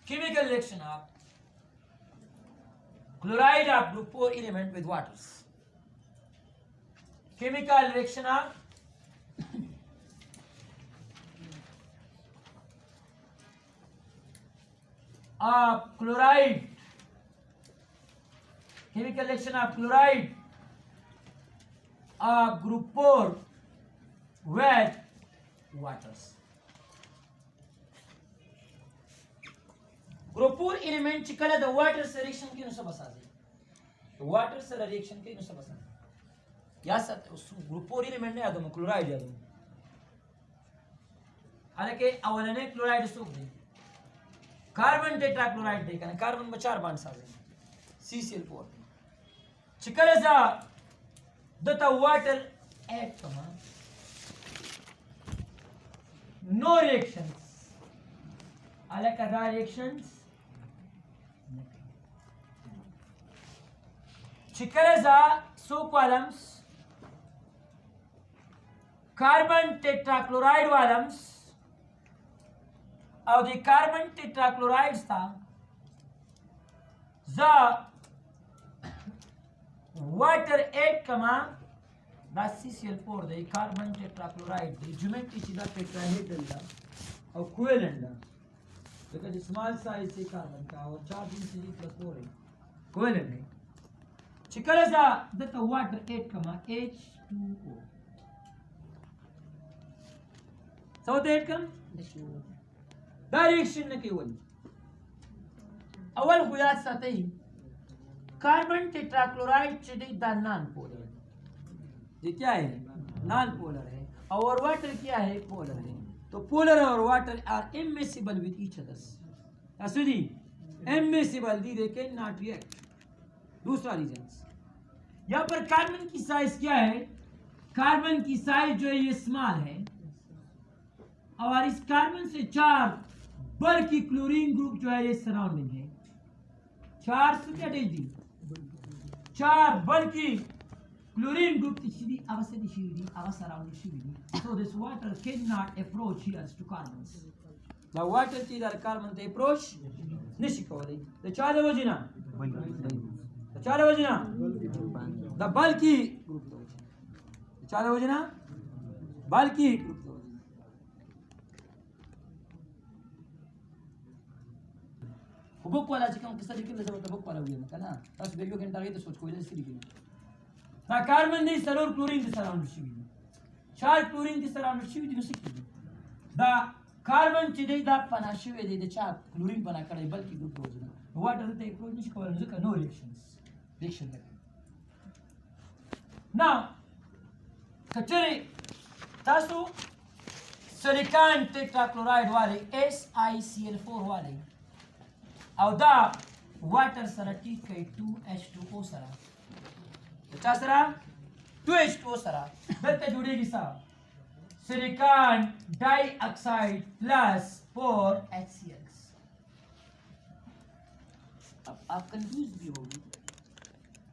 chemical reaction of chloride of group 4 element with waters. Chemical reaction of chloride. Chemical reaction of chloride of group 4 with waters. Group 4 element ची कला the water से reaction के नुसा बसा दे तो water से reaction के नुसा बसा या सत ग्रुप 4 एलिमेंट ने आदम क्लोराइड यादम हालांकि अवलने क्लोराइड सोक दे कार्बन टेट्राक्लोराइड दे कारण कार्बन में 4 बॉन्ड साजे CCl4 चिकले जा द वाटर ऐड कमा नो रिएक्शंस अलग reactions Chikareza columns carbon tetrachloride columns और the carbon tetrachlorides था the water 8 comma the CCl4 the carbon tetrachloride the geometry ची the tetrahedral दा और covalent दा because small size से carbon का और charging Cl+4 है covalent है Chikareza that the water 8 comma H2O. So that come direction ने केवल अवल खुयात साथे ही कार्बन टेट्राक्लोराइड चिड़ी द नॉन पोलर ये क्या है नॉन पोलर है और वाटर क्या है पोलर है तो पोलर और water are immiscible with each others असुदी इमिसिबल दी दे कैन नॉट रिएक्ट दूसरा रीजन यहाँ पर कार्बन की साइज क्या है कार्बन की साइज जो है ये स्मॉल है और इस कार्बन से 4 बल्कि क्लोरीन ग्रुप जो है ये सराउंडिंग है 4 से क्या दी 4 बल्कि क्लोरीन ग्रुप सीधी अवश्य सीधी अवश्य surrounding Sidhi so this water cannot approach here to carbons the water की दर कार्बन ते approach निशिकोले तो 4 वजना चार वजना द बल्कि ग्रुप चार वजना बल्कि ग्रुप बुक वाला चिकन किस तरीके से मतलब बुक वाला हुआ ना बस वीडियो घंटा रही तो सोच कोई नहीं सीधी ना कार्बन ने सलोर क्लोरीन के सराउंड शिवी चार क्लोरीन के सराउंड शिवी दिन सीखी द कार्बन चिदे द पना शिवे दे चार क्लोरीन पना करे बल्कि ग्रुप वजना वाटर ते क्लोरीन निश कोल नो रिएक्शंस reaction now कचरे तासु सिलिकॉन टेट्राक्लोराइड वाले SiCl4 वाले और दा वाटर सरा ठीक है 2H2O सरा क्या सरा 2H2O सरा बेटे जुड़ेगी सा सिलिकॉन डाइऑक्साइड प्लस 4HCl अब आप कंफ्यूज भी होगी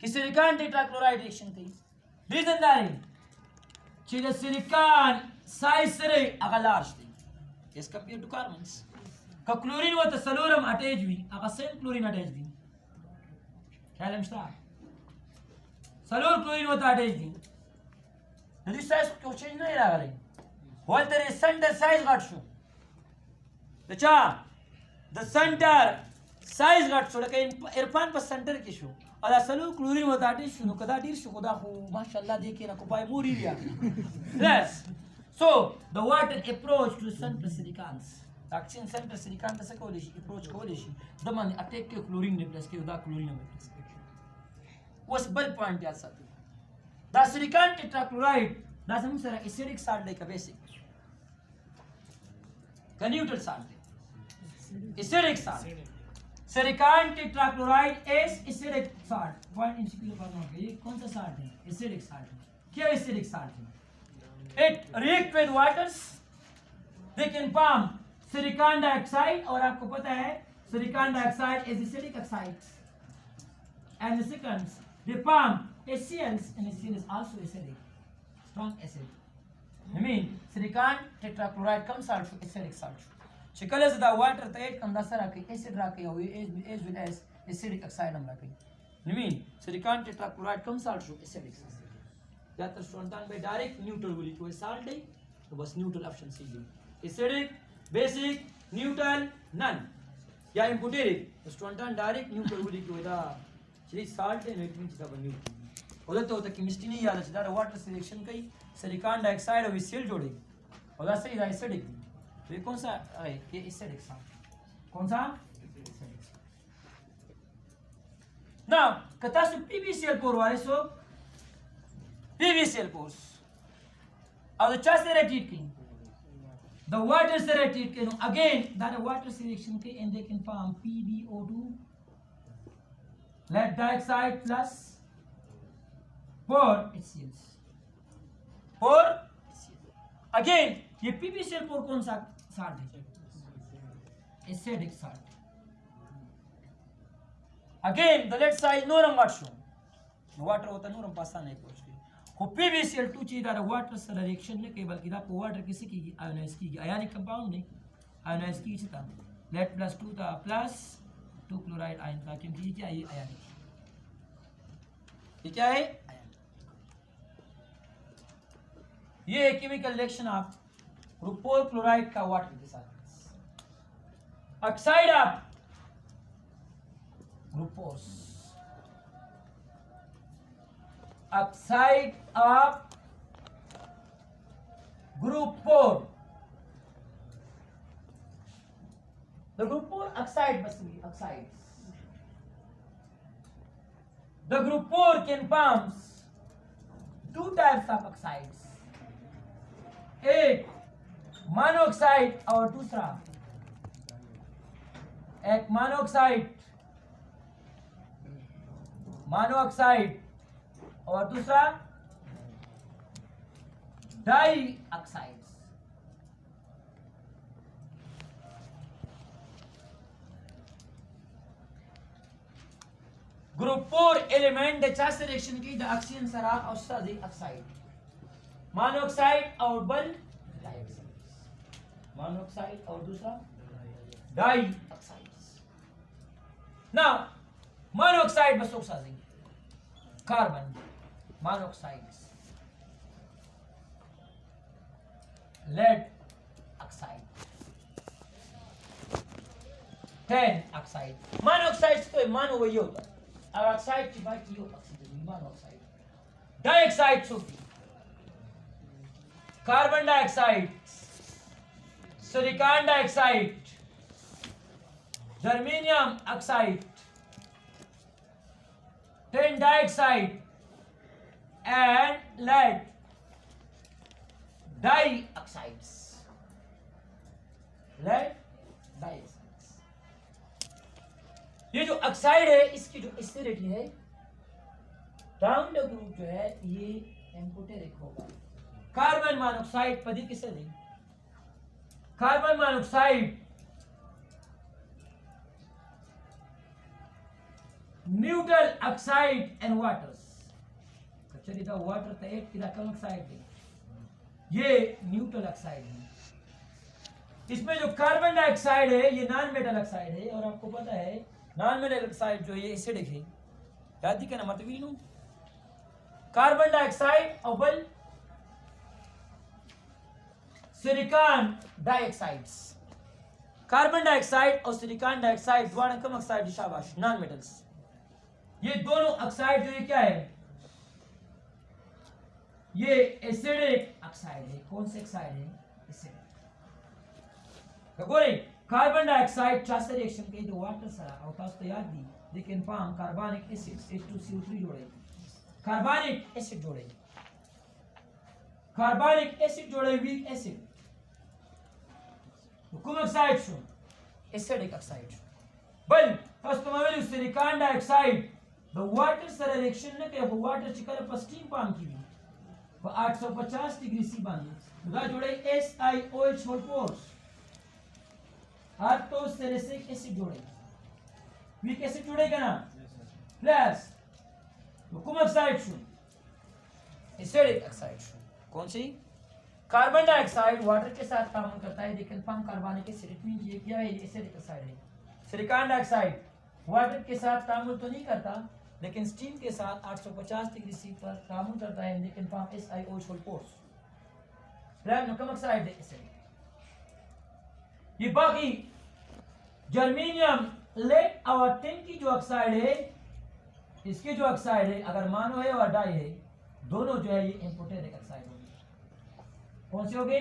कि सिलिकॉन टेट्राक्लोराइड रिएक्शन थी रीजन दारी चीज़ सिलिकॉन साइज से अगर लार्ज थी एस कंपेयर टू कार्बन्स का क्लोरीन वो तो सलोरम अटैच भी अगर सेम क्लोरीन अटैच भी ख्याल है मिस्टर सलोर क्लोरीन वो तो अटैच भी यदि साइज क्यों चेंज नहीं रहा है होल तेरे सेंटर साइज घट शो तो चा द सेंटर साइज घट शो लेकिन इरफान पर सेंटर की शो और असलू क्लोरीन बताते शुरू कदा डीर शुकोदा हो माशाल्लाह देखे ना को पाए मोरी लिया yes so the water approach to center silicons action center silicon तसे कोलिश approach कोलिश दमन अटैक के क्लोरीन ने प्लस के उदा क्लोरीन ने प्लस उस बल पॉइंट याद साथ द सिलिकॉन टेट्राक्लोराइड द सम सर acidic salt like a basic का neutral salt acidic salt silicon tetrachloride is acidic salt point इंसिक्योर करना होगा ये कौन सा साल्ट है एसिडिक साल्ट है क्या एसिडिक साल्ट है it react with waters they can form silicon dioxide और आपको पता है silicon dioxide is acidic oxide and the seconds they form HCl and HCl is also acidic strong acid I mean silicon tetrachloride comes out from acidic salt Chikale da water ta eight kanda sara ke acid ra ke hoye as well as acidic oxide हम रखें. निमीन silicon tetrachloride कम salt show acidic या तो स्टोनटान पे direct neutral बोली कोई salt है तो बस न्यूट्रल ऑप्शन सी है. एसिडिक बेसिक न्यूट्रल नन या इम्पुटेरिक तो स्टोनटान डायरेक्ट न्यूट्रल बोली कोई दा चली साल्ट है इट मींस दा न्यूट्रल और तो केमिस्ट्री नहीं याद है दा वाटर सिलेक्शन कई सिलिकॉन डाइऑक्साइड और सेल जोड़े और दा सही एसिडिक तो ये कौन सा है ये एसिडिक सा कौन सा now katasu PbCl pore wale so PbCl pores और the chest reacted king the water reacted king again that water selection ke and they can form PbO2 lead dioxide plus 4 HCl और again ये PbCl pore कौन सा salt है acidic salt. Again, the lead size नोरम वाट शो water होता नोरम पासा नहीं पहुंचती हो PbCl2 चीज दा वाटर से रिएक्शन ने केवल कि दा वाटर किसी की आयोनाइज की आयनिक कंपाउंड ने आयोनाइज की था लेड प्लस 2 था प्लस 2 क्लोराइड आयन था क्योंकि ये क्या है आयनिक ये क्या है ये केमिकल रिएक्शन आप ग्रुप 4 क्लोराइड का वाटर के साथ ऑक्साइड आप glucose oxide of group 4 the group 4 oxide must be oxides the group 4 can form two types of oxides एक मोनोऑक्साइड और दूसरा एक मोनोऑक्साइड और दूसरा डाई ऑक्साइड्स. ग्रुप 4 एलिमेंट चार रिएक्शन की द ऑक्सीजन सरा और सादी ऑक्साइड मोनोऑक्साइड और बल मोनोऑक्साइड और दूसरा डाई ऑक्साइड्स. नाउ मोनोऑक्साइड बस oxygen carbon monoxides lead oxide 10 oxide monoxide तो मानो वही होता है और ऑक्साइड की बात की ऑक्सीजन मोनोऑक्साइड डाइऑक्साइड होती carbon dioxide silicon dioxide germanium oxide tin dioxide and lead dioxides. Lead dioxides. ये जो ऑक्साइड है इसकी जो एसिडिटी है डाउन द ग्रुप जो है ये एम्फोटेरिक होगा. कार्बन मोनोऑक्साइड पदी किसे दें carbon monoxide neutral oxide and waters चलिए तो वाटर तो एक किला कम ऑक्साइड है ये न्यूट्रल ऑक्साइड है. इसमें जो कार्बन डाइऑक्साइड है ये नॉन मेटल ऑक्साइड है और आपको पता है नॉन मेटल ऑक्साइड जो ये एसिडिक है याद ही कहना मतलब नो कार्बन डाइऑक्साइड और बल सिलिकॉन डाइऑक्साइड्स कार्बन डाइऑक्साइड और सिलिकॉन डाइऑक्साइड दोनों कम ऑक्साइड शाबाश नॉन मेटल्स. ये दोनों ऑक्साइड जो ये क्या है ये एसिडिक ऑक्साइड है. कौन से ऑक्साइड है acidic. Carbon dioxide transfer reaction के जो वाटर सरा और तास तो याद दी दे कैन फॉर्म कार्बनिक एसिड H2CO3 जोड़े कार्बनिक एसिड जोड़े कार्बनिक एसिड जोड़े वीक एसिड कौन ऑक्साइड शो एसिडिक ऑक्साइड बल तास तो Maveli silicon dioxide the water सरा रिएक्शन ने के वाटर चिकन पर स्टीम पाम की वो 850 डिग्री सी बांधी उधर जोड़े SiOH होल फोर्स तो सैलिसिक एसिड जोड़ेगा वीक एसिड जोड़ेगा ना प्लस तो कौन oxide show acidic oxide show कौन सी कार्बन डाइऑक्साइड वाटर के साथ तामुल करता है, लेकिन फॉर्म कार्बनिक एसिड, इट मीन ये क्या है, एसिडिक एसिड है। सिलिकॉन डाइऑक्साइड वाटर के साथ तामुल तो नहीं करता, लेकिन स्टीम के साथ 850 डिग्री सी पर तामुल करता है, लेकिन फॉर्म SiO4। नमक ऑक्साइड एसिड। ये बाकी जर्मेनियम लेड और टिन की जो ऑक्साइड है, इसकी जो ऑक्साइड है अगर मानो है और डाई है, दोनों जो है ये एम्फोटेरिक ऑक्साइड होगी। कौन सी होगी?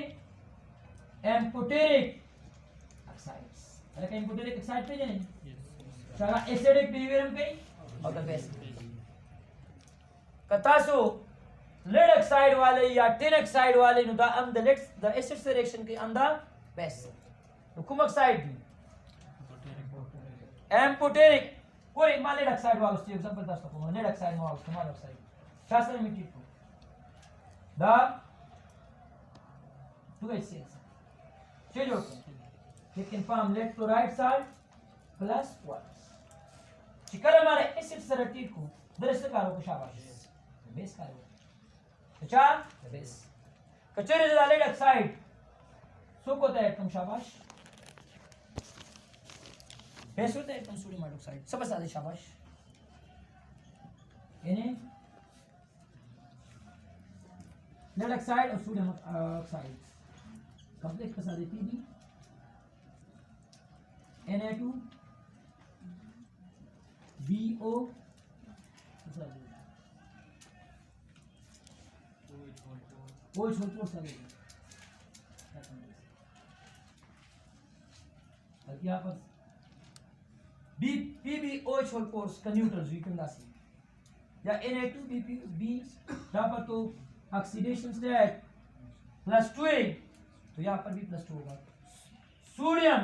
Amphoteric oxides. अरे एम्फोटेरिक ऑक्साइड पे जाए सारा एसिडिक बिहेवियर में कहीं और बेस कतासो लेड ऑक्साइड वाले या टिन ऑक्साइड वाले नु द एसिड रिएक्शन के अंदर बेस हुकुम ऑक्साइड भी एम्फोटेरिक कोई लेड ऑक्साइड वाला उससे एग्जांपल दस को लेड ऑक्साइड वाला इस्तेमाल ऑक्साइड शास्त्र में टिप द 2HCl चलिए ओके लेकिन form lead chloride salt plus water चिकर हमारे एसिड सरटीट को दरअसल कारो को शाबाश बेस कारो अच्छा बेस कचरे लेड ऑक्साइड सो को है तुम शाबाश बेस होता है तुम सोडियम हाइड्रोक्साइड सब बता दे शाबाश इन्हें लेड ऑक्साइड और सोडियम ऑक्साइड कंप्लेक्स बता दे पीबी Na2 BO यहाँ पर PbOH का न्यूट्रल या Na2 यहाँ पर तो ऑक्सीडेशन स्टेट +2 तो यहाँ पर भी +2 होगा। सोडियम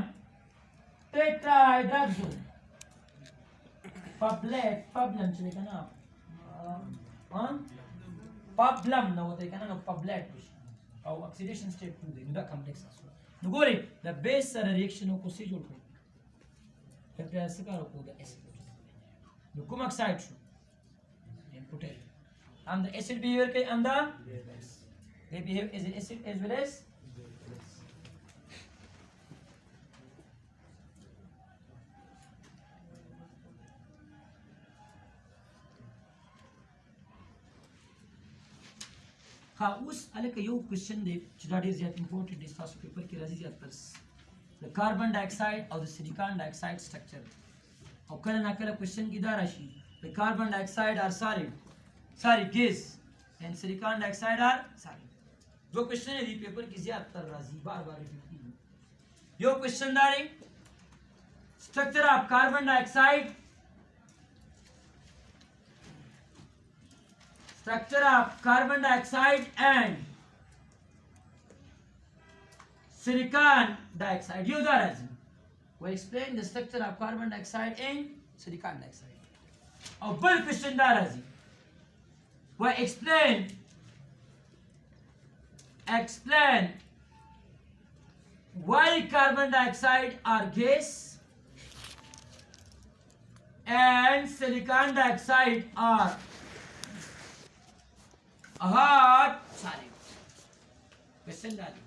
टेट्राहाइड्रोजन पब्लम चलेगा ना पब्लम ना होता है ना पब्लेट और ऑक्सीडेशन स्टेट 2 दे नुदा कॉम्प्लेक्स आसो नुगोरे द बेस सर रिएक्शन को से जोड़ को फिर ऐसे का को द एसिड नुकुम ऑक्साइड शो इनपुट है and the acid behavior के अंदर they behave as an acid as well as हाँ उस अलग का यो क्वेश्चन दे दैट इज दैट इंपॉर्टेंट इस फर्स्ट पेपर के रजी पर द कार्बन डाइऑक्साइड और द सिलिकॉन डाइऑक्साइड स्ट्रक्चर और कल ना कल क्वेश्चन की दाराशी the carbon dioxide are sorry gas and silicon dioxide are solid जो क्वेश्चन है ये पेपर की ज्यादातर राजी बार-बार रिपीट की यो क्वेश्चन दारी structure of carbon dioxide structure of carbon dioxide and silicon dioxide you are as we explain the structure of carbon dioxide and silicon dioxide और बल क्वेश्चन दार है we explain why carbon dioxide are gas and silicon dioxide are hot solid question डाली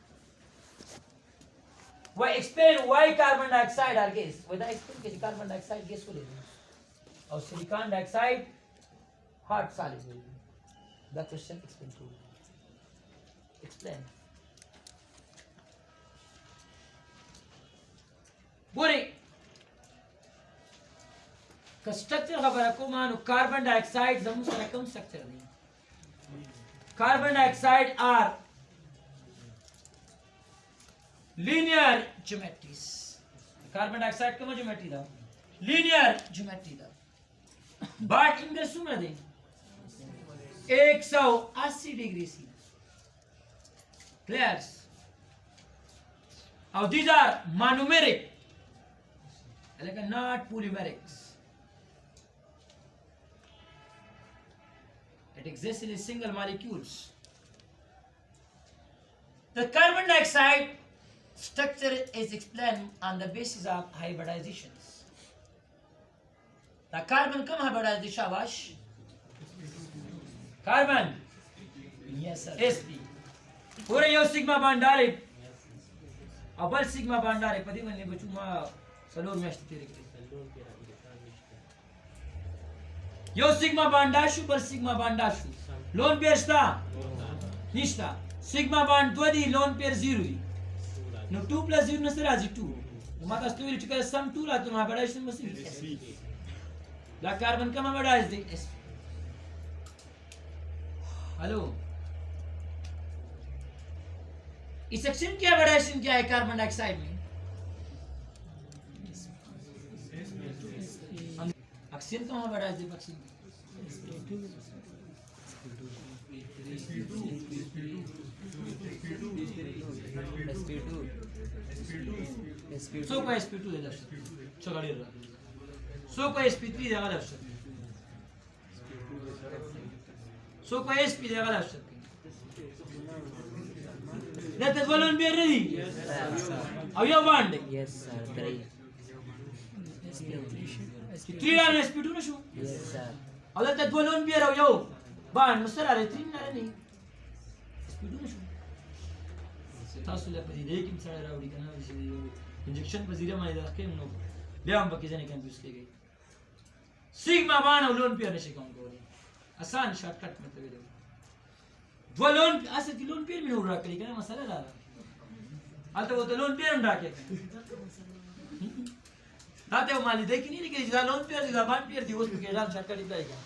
we explain why carbon dioxide are gas we explain कि carbon dioxide gas को ले और silicon dioxide hot solid the question explain to explain पूरी का structure खबर को मानो कार्बन डाइऑक्साइड जमू से कम स्ट्रक्चर नहीं carbon dioxide are linear geometries carbon dioxide का geometry था linear geometry था but इनका सुन दे 180 डिग्री सी clear और these are monomeric like not polymeric it exists in a single molecules. The carbon dioxide structure is explained on the basis of hybridizations. The carbon come hybridization shabash. Carbon. Yes sir. sp Ora yo sigma bond direct. Abal sigma bond direct. Pati man ne bachuma salor mesh tere. Yo sigma bond dashu bal sigma bond dashu. Lone pair sta. Nishta. Sigma bond 2 lone pair 0. No 2 plus 0 na saraji 2. Mata stability ka sum 2 la to na bada is masi. La carbon kama bada is the sp. Hello. इस section क्या variation क्या है carbon dioxide में? Oxygen कहाँ बढ़ा है? Oxygen so को sp2 दे दर्शक चगाड़ी रहा सो को sp3 देगा दर्शक सो को sp देगा दर्शक That is balloon beer ready? Yes, sir. Are you bonding? Yes, sir. Great. 3 and sp2 na show? Yes, sir. Although that balloon beer are you bond? No sir, are 3 na nahi. sp2 na show. तासु ले पदी देख इन सारे rowdy का ना injection पजीरा माने दाख के नो ले हम बकी जने कैंपस के गई सिग्मा बाण लोन पेयर ने शिकाउंट को आसान शॉर्टकट में तो वो लोन ऐसे कि लोन पेयर में हो रहा करेगा ना मसाला ला रहा तो वो तो लोन पेयर में डाके दाते वो माली देखी नहीं कि जिदा लोन पेयर जिदा बांड पेयर दिवस में केजान शॉर्टकट इलाएगा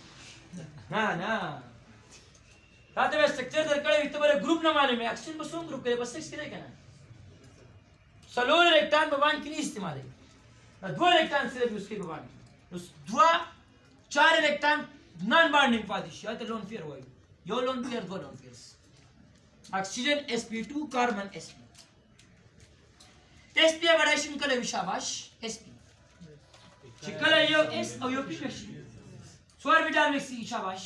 ना ना दाते वे स्ट्रक्चर दर कड़े इतने बड़े ग्रुप ना मालूम है ऑक्सीजन बस सोम ग्रुप के बस सिक्स करेगा ना सलोर इलेक्ट्रॉन बबान की नहीं इस्तेमाल है दो इलेक्ट्रॉन सिर्फ उसके बबान उस दो 4 इलेक्ट्रॉन नॉन बॉन्डिंग पादिश या तो लोन पेयर हुआ यो लोन पेयर दो lone pairs oxygen sp2 carbon sp sp variation कले विशाबाश sp चिकले यो s और यो p मिक्सी सो ऑर्बिटल मिक्सी शाबाश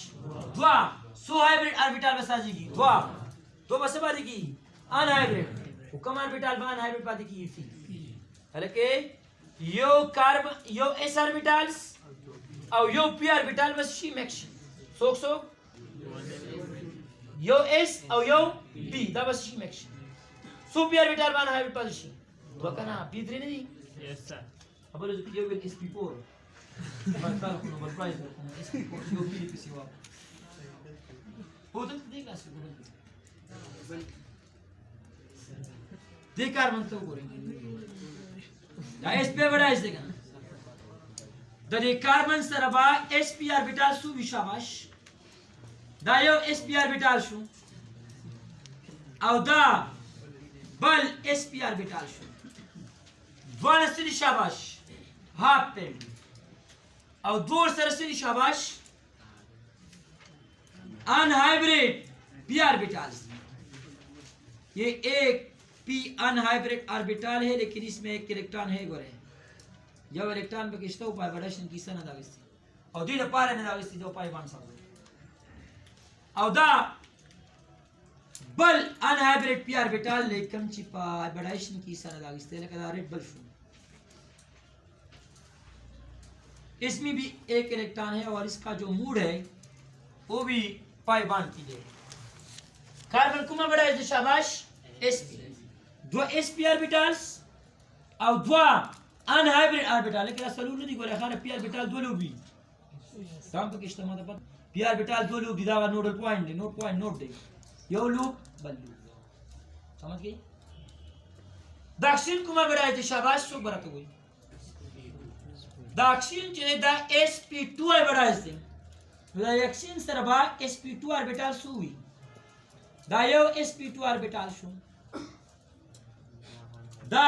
दो सो हाइब्रिड ऑर्बिटल बसाजीगी दो बस बादीगी अनहाइब्रिड हुकम ऑर्बिटल बान हाइब्रिड बादीगी फी हलके यो कार्बन यो s ऑर्बिटल्स और यो p ऑर्बिटल बस she mixie so yo s और यो p दा बस she mixie so p orbital बान हाइब्रिड बादीगी तो कना p3 नहीं यस सर अब बोलो जो यो विल sp4 बता को नंबर प्राइस sp4 यो p की सेवा वो तो देगा से दे कार्बन तो करेंगे दा sp बड़ा है देगा the carbon Sarba sp orbital सु विशाबाश दा यो sp ऑर्बिटल सु और दा बल sp ऑर्बिटल सु वन से शाबाश हाफ पेंड और दो सरसे शाबाश अनहाइब्रिड p ऑर्बिटल्स ये एक p अनहाइब्रिड ऑर्बिटल है लेकिन इसमें एक इलेक्ट्रॉन है गोरे जब इलेक्ट्रॉन पे किस्ता उपाय बड़ाशन की सन दाविस्ती और दी पारे में दाविस्ती दो पाई बांध सकते और दा बल अनहाइब्रिड p ऑर्बिटल लेकिन चिपा बड़ाशन की सन दाविस्ती लेकिन रेड बल शू इसमें भी एक इलेक्ट्रॉन है और इसका जो मूड है वो भी पाई बांध कीजिए कार्बन कुमा बड़ा है शाबाश sp दो sp ऑर्बिटल्स और दो अनहाइब्रिड ऑर्बिटल लेकिन सलून नहीं करे खाने p ऑर्बिटल दो लोग भी काम पे किस्ता मतलब पर p ऑर्बिटल दो लोग दिदावा नोडल पॉइंट नोट दे यो लूप बल लूप समझ गई दक्षिण कुमा बड़ा है शाबाश सो बड़ा तो कोई दक्षिण चले दा sp2 है बड़ा है रिएक्शन सरबा sp2 ऑर्बिटल सुई दा यो sp2 ऑर्बिटल सु दा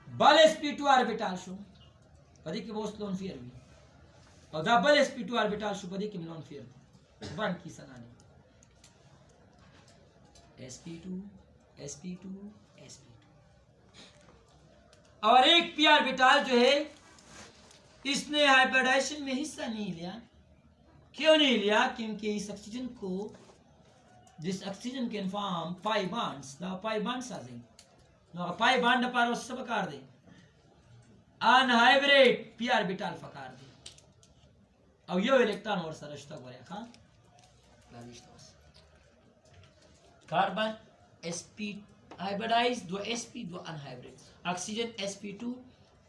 बल sp2 ऑर्बिटल सु पदी के बोस लोन फियर भी और दा बल sp2 ऑर्बिटल सु पदी के लोन फियर बन की सनानी sp2 और एक p ऑर्बिटल जो है इसने हाइब्रिडाइजेशन में हिस्सा नहीं लिया क्यों नहीं लिया क्योंकि इस ऑक्सीजन को जिस ऑक्सीजन के फॉर्म पाई बॉन्ड्स ना पाई बॉन्ड्स आ जाएंगे ना पाई बॉन्ड पर सब कर दे अनहाइब्रिड p ऑर्बिटल फकार दे और ये इलेक्ट्रॉन और सरश्ता को रखा carbon sp hybridized dua sp dua unhybrid oxygen sp2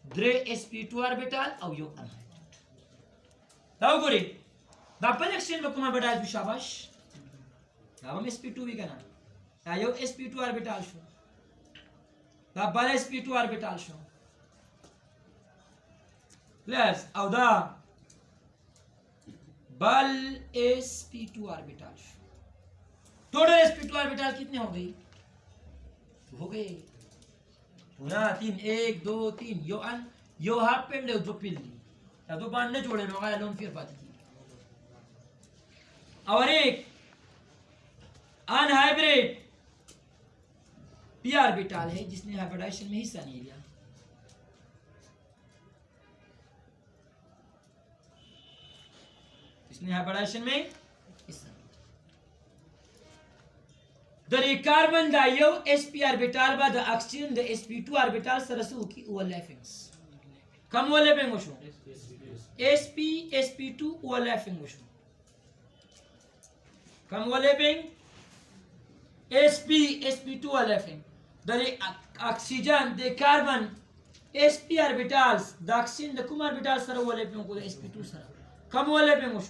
dre sp2 orbital au yo unhybrid da gori da connection में kuma hybridized shabash da हम sp2 भी kana da yo sp2 orbital sho da bal sp2 orbital sho let's au da बल sp2 orbital total sp2 orbital कितने हो गई हो गए पुनः 3 1 2 3 यो हाफ पेंड जो पिल्ली या तो बांध ने जोड़े में लोन फिर बात की और एक अनहाइब्रिड p ऑर्बिटल है जिसने हाइब्रिडाइजेशन में हिस्सा नहीं लिया हाइब्रिडाइजेशन में the carbon dio sp orbital by the oxygen the sp2 orbital sarasu ki overlappings kam overlapping ho sp sp2 overlapping ho kam overlapping sp sp2 overlapping the oxygen the carbon sp orbitals the oxygen the cum orbital sara overlapping ko sp2 sara kam overlapping ho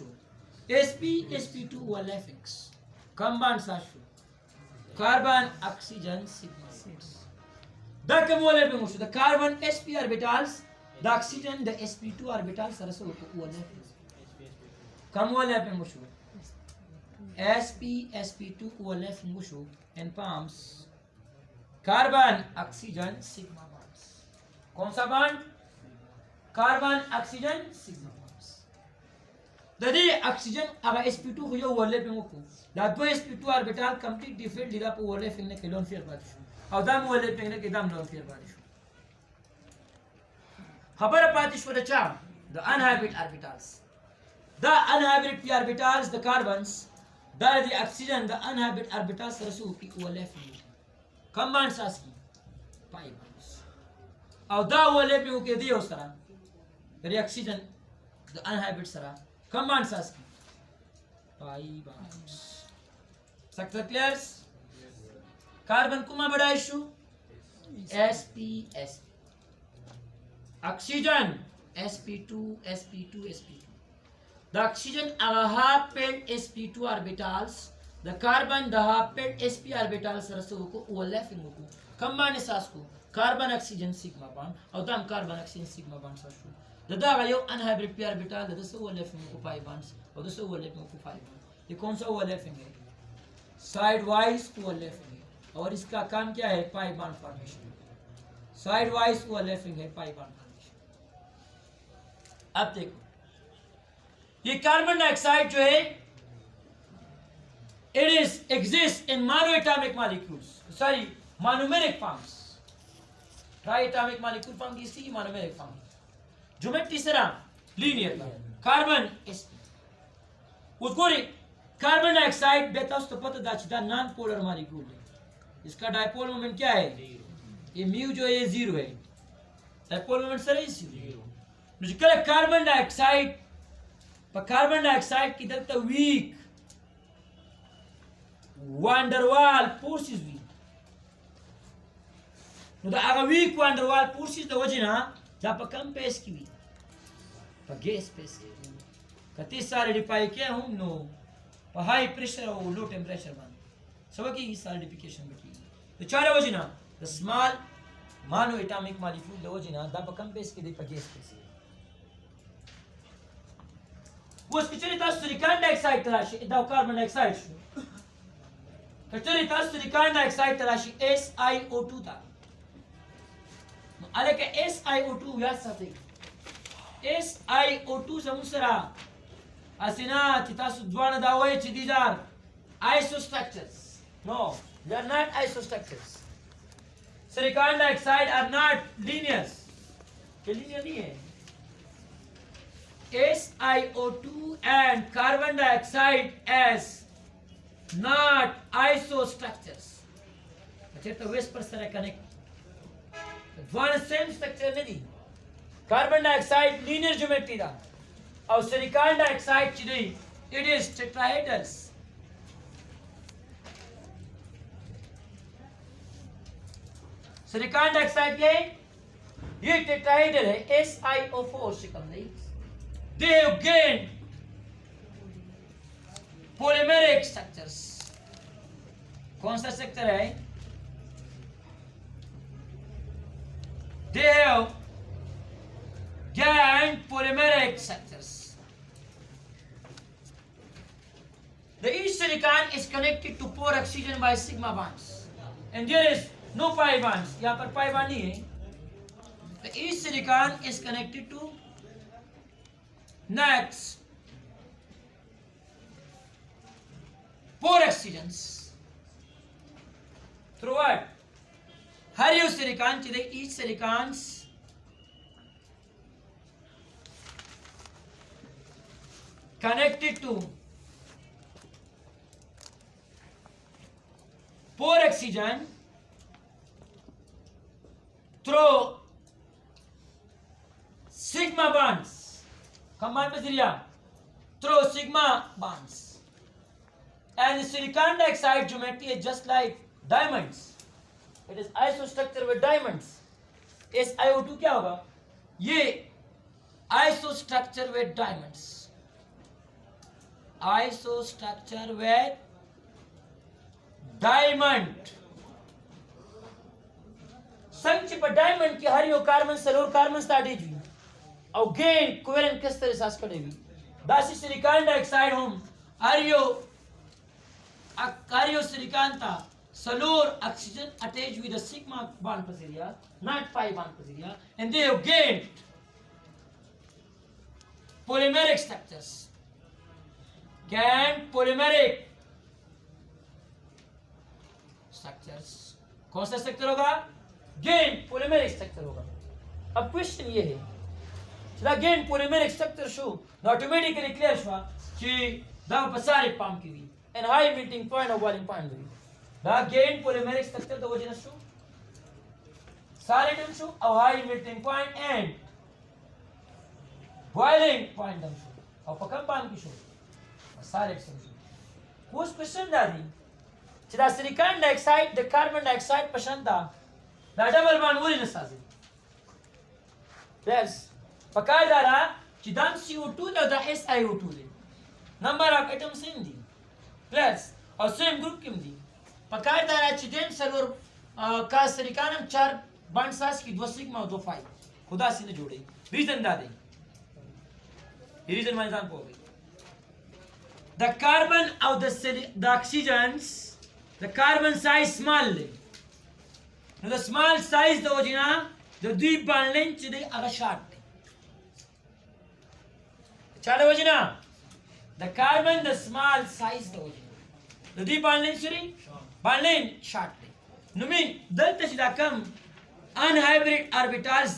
sp sp2 overlappings kam band sa carbon oxygen sigma bonds the kam overlapping ho the carbon sp orbitals the oxygen the sp2 orbitals are so overlapping kam overlapping ho sp sp2 overlapping ho and forms carbon oxygen sigma bonds kaun sa bond carbon oxygen sigma ददी oxygen अगर sp2 हो यो overlapping को ला दो sp2 orbital complete different लिदा पे overlapping ने केलोन फिर बात और दम ओवरलैपिंग ने केदम लोन फिर बात खबर पातिश फॉर द चार्म the unhybrid orbitals the unhybrid p orbitals the carbons the oxygen the unhybrid orbitals रसू की ओवरलैपिंग कम बांड सास की pi bonds और द ओवरलैपिंग के दियो सरा द ऑक्सीजन द अनहाइब्रिड सरा command says pi bonds sector clears carbon kuma bada issue sp sp oxygen sp2 sp2 sp2 the oxygen are half paired sp2 orbitals the carbon the half paired sp orbitals रसो को overlapping को command says को carbon oxygen sigma bond और दम carbon oxygen sigma bond सासु दादा का यो unhybrid p orbital दादा से ओवरलैपिंग को pi bonds और दूसरे ओवरलैपिंग को pi bond ये कौन सा ओवरलैपिंग है साइड वाइज ओवरलैपिंग है और इसका काम क्या है pi bond formation side wise overlapping है pi bond फॉर्मेशन अब देखो ये कार्बन डाइऑक्साइड जो है it is exist in monoatomic molecules sorry monomeric forms triatomic molecule form की सी मोनोमेरिक फॉर्म जो में तीसरा लीनियर कार्बन उसको कार्बन डाइऑक्साइड बेतास तो पता दाचिदा नॉन पोलर मॉलिक्यूल है इसका डाइपोल मोमेंट क्या है ये म्यू जो है 0 है डाइपोल मोमेंट सर है 0 मुझे कह कार्बन डाइऑक्साइड पर कार्बन डाइऑक्साइड की तरफ तो वीक वांडरवाल फोर्सेस वीक मुझे अगर वीक वांडरवाल फोर्सेस तो वजह ना जब कम पेस की भी पर गैस पेस कति सारे डिपाई क्या हम नो पर हाई प्रेशर और लो टेम्परेचर बन सब की सॉलिडिफिकेशन बकी तो चार वजह ना द स्मॉल मानो एटॉमिक मॉलिक्यूल द वजह ना जब कम पेस की पर गैस पेस वो स्पेशली तो सिलिकॉन डाइऑक्साइड तलाशी द कार्बन डाइऑक्साइड कचरी तो सिलिकॉन डाइऑक्साइड तलाशी SiO2 था अलग SiO2 या सते SiO2 समुसरा असिना चिता सुद्वान दावे चिदीजार isostructures no they are not isostructures silicon dioxide are not linears के linear नहीं है SiO2 and carbon dioxide as not isostructures अच्छा तो वेस्ट पर सर कनेक्ट वन सेम स्ट्रक्चर नहीं कार्बन डाइऑक्साइड लीनियर ज्योमेट्री था और सिलिकॉन डाइऑक्साइड चिदई it is tetrahedrals silicon dioxide के ये टेट्राहेड्रल है SiO4 से कम नहीं. They have gained polymeric structures. कौन सा स्ट्रक्चर है? They have gained polymeric structures. The each silicon is connected to pore oxygen by sigma bonds, and there is no pi bonds. यहाँ पर pi bond नहीं है. The each silicon is connected to next pore oxygens through what? Her yo silicon today each silicons connected to pore oxygen through sigma bonds. Combined material through sigma bonds. And the silicon dioxide geometry is just like diamonds. It is isostructure with diamonds. SiO2 क्या होगा? ये isostructure with diamonds. Isostructure with diamond. संक्षिप्त diamond की हर यो carbon सलोर carbon स्टार्टेज हुई और gain covalent किस तरह सास करेगी दासी सिलिकॉन डाइऑक्साइड हम हर यो सिलिकॉन था सलोर oxygen attach with the sigma bond potential not pi bond potential and they have gained polymeric structures. Gained polymeric structures. कौन सा स्ट्रक्चर होगा? गेन polymeric structure होगा. अब क्वेश्चन ये है दा गेन polymeric structure शो दा ऑटोमेटिकली क्लियर हुआ कि दा पसारे पाम की भी एंड हाई मेल्टिंग पॉइंट और बॉइलिंग पॉइंट भी दा गेन polymeric structure द वजह शो सारे टर्म शो और high melting point and boiling point दम शो और पकम पाम की शो सारे टर्म शो कुछ क्वेश्चन दा दी चिदा silicon dioxide the carbon dioxide पसंद था दा डबल बॉन्ड वरी नसाजे प्लस पकादारा चिदान CO2 दा SiO2 they number of atoms in the plus और सेम ग्रुप किम दी पकादारा चिदेन सलोर का सिलिकॉन 4 बॉन्ड सास की 2 सिग्मा और 2 pi खुदा से ने जोड़े रीजन दा दे रीजन वन एग्जांपल हो गई the carbon of the oxygens the carbon size small now the small size the original the deep bond length the aga short chale original the carbon the small size the original the deep bond length sorry bond length short no mean delta sida kam unhybrid orbitals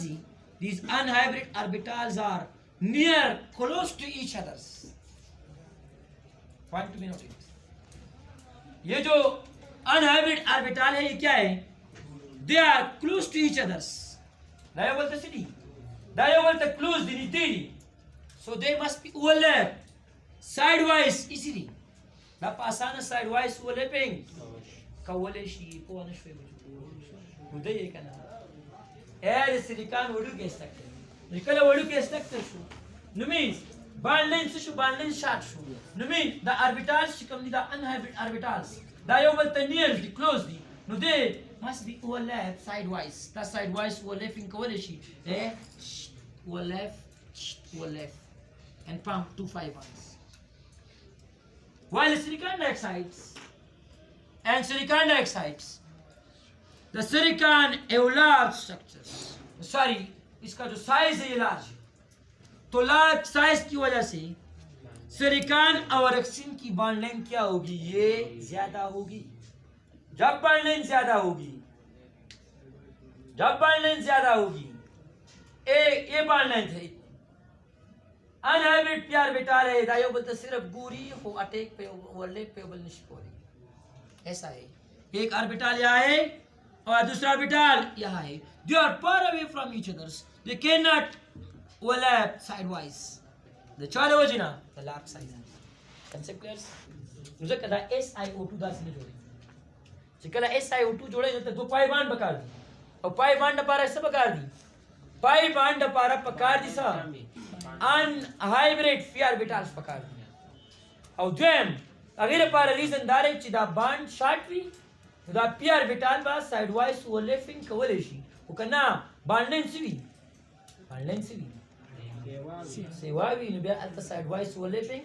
these unhybrid orbitals are near close to each others point to be noted ये जो unhybrid orbital है ये क्या है they are close to each others दायो बोलते सिटी दायो बोलते क्लोज दी नीति so they must be overlap side wise इसीली ला पासान साइड वाइज ओवरलैपिंग कवले शी को अनशवे बुझो उदे ये कना एयर सिलिकॉन वडू के स्ट्रक्चर निकल वडू के structure show no means bond length show bond length short show no mean the orbitals come the unhybrid orbitals Diagonal nearly closely. No, they must be overlap sidewise. That sidewise overlapping coalition. Overlap, and pump 2 5 bonds. While silicon dioxides, the silicon large structures. Sorry, इसका जो size है ये large. तो large size की वजह से silicon और oxygen की बॉन्ड लेंथ क्या होगी ये ज्यादा होगी जब बॉन्ड लेंथ ज्यादा होगी ये बॉन्ड लेंथ है अनहाइब्रिड प्यार बेटा रहे दायो बोलते सिर्फ पूरी हो अटैक पे ओवरलैप पे बल निश्चित हो रही ऐसा है एक ऑर्बिटल यहाँ है और दूसरा ऑर्बिटल यहाँ है they are far away from each others they can not overlap sideways the chale wajina the large size concept clear मुझे कदा SiO2 दास ने जोड़े जिकला SiO2 जोड़े तो 2 pi bond बका दी और पाई बांड पारा सब पकार दी पाई बांड पारा पकार दी सा अन हाइब्रिड पी ऑर्बिटल्स पकार दी और जेम अगर पारा रीजन दारे चिदा बांड शॉर्ट वी दा पी ऑर्बिटल बा साइड वाइज ओवरलैपिंग कवलेशी ukana bandlen sivi sewa vi no be alta sidewise overlapping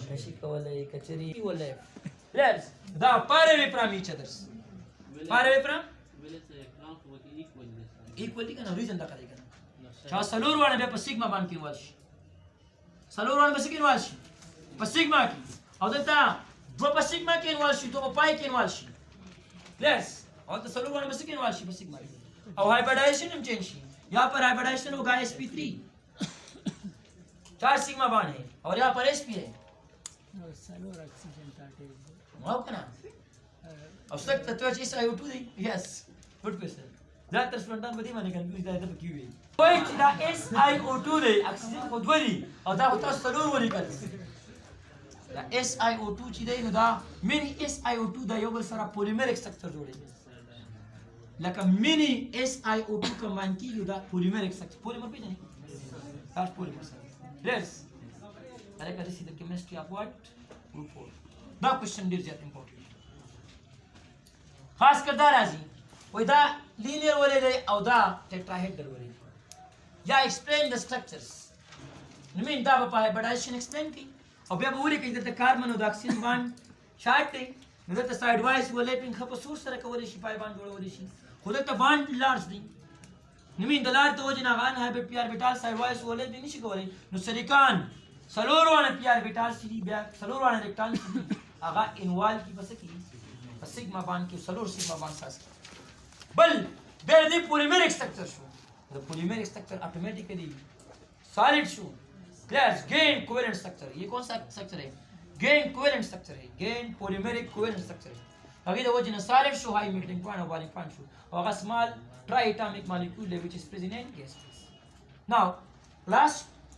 kashi kawale kachari overlap let's da far away from each others far away from equally kana reason da kare kana cha salur wana be pa sigma ban kin walsh salur wana be sigma walsh pa sigma ki audata do pa sigma kin walsh do pa pi kin walsh let's audata salur wana be sigma walsh pa sigma और hybridisation हम change की यहाँ पर hybridisation होगा sp3 4 sigma bond है और यहाँ पर sp है सल्फर ऑक्सीजन ताटे माफ करना अब तक तत्व SiO2 दे यस गुड क्वेश्चन ज्यादातर स्टूडेंट बड़ी माने कंफ्यूज है तो क्यों है कोई चीज SiO2 दे ऑक्सीजन को द्वरी और दा होता सल्फर वो निकल दा SiO2 चीज है दा मिनी SiO2 दा योगल सारा पॉलीमर स्ट्रक्चर जोड़े like a mini SiO2 combined ki you got polymeric structure polymer pe jani that's polymer yes are ka see the chemistry of what group 4 the question is very important khas kar da razi wo da linear wale de au da tetrahedral wale ya explain the structures I mean da pa hybridization explain ki अब अब पूरी कहीं तो carbon और oxygen bond short थे नजर तो sideways overlapping खप सूर सर का वाली शिपाई बॉन्ड जोड़ वाली शी खुद तो बॉन्ड लार्ज दी निमिन दलार तो जना गान है पे पीआर बिटाल साइडवाइज ओवरलैपिंग नहीं शिको वाली नो सिलिकॉन सलोर वाला पीआर बिटाल सीडी बैक सलोर वाला रेक्टांगल सीडी आगा इनवॉल की बस की सिग्मा बॉन्ड की सलोर सिग्मा बॉन्ड सास बल देयर द पॉलीमेरिक स्ट्रक्चर शो the polymeric structure automatically solid शो क्लास गेन कोवेलेंट स्ट्रक्चर ये कौन सा स्ट्रक्चर है गेन कोवेलेंट स्ट्रक्चर है गेन पॉलीमेरिक कोवेलेंट स्ट्रक्चर है अगर वो जिन सॉलिड शो हाई मेल्टिंग पॉइंट और बॉइलिंग पॉइंट शो और small triatomic molecule which is present in gas. Now last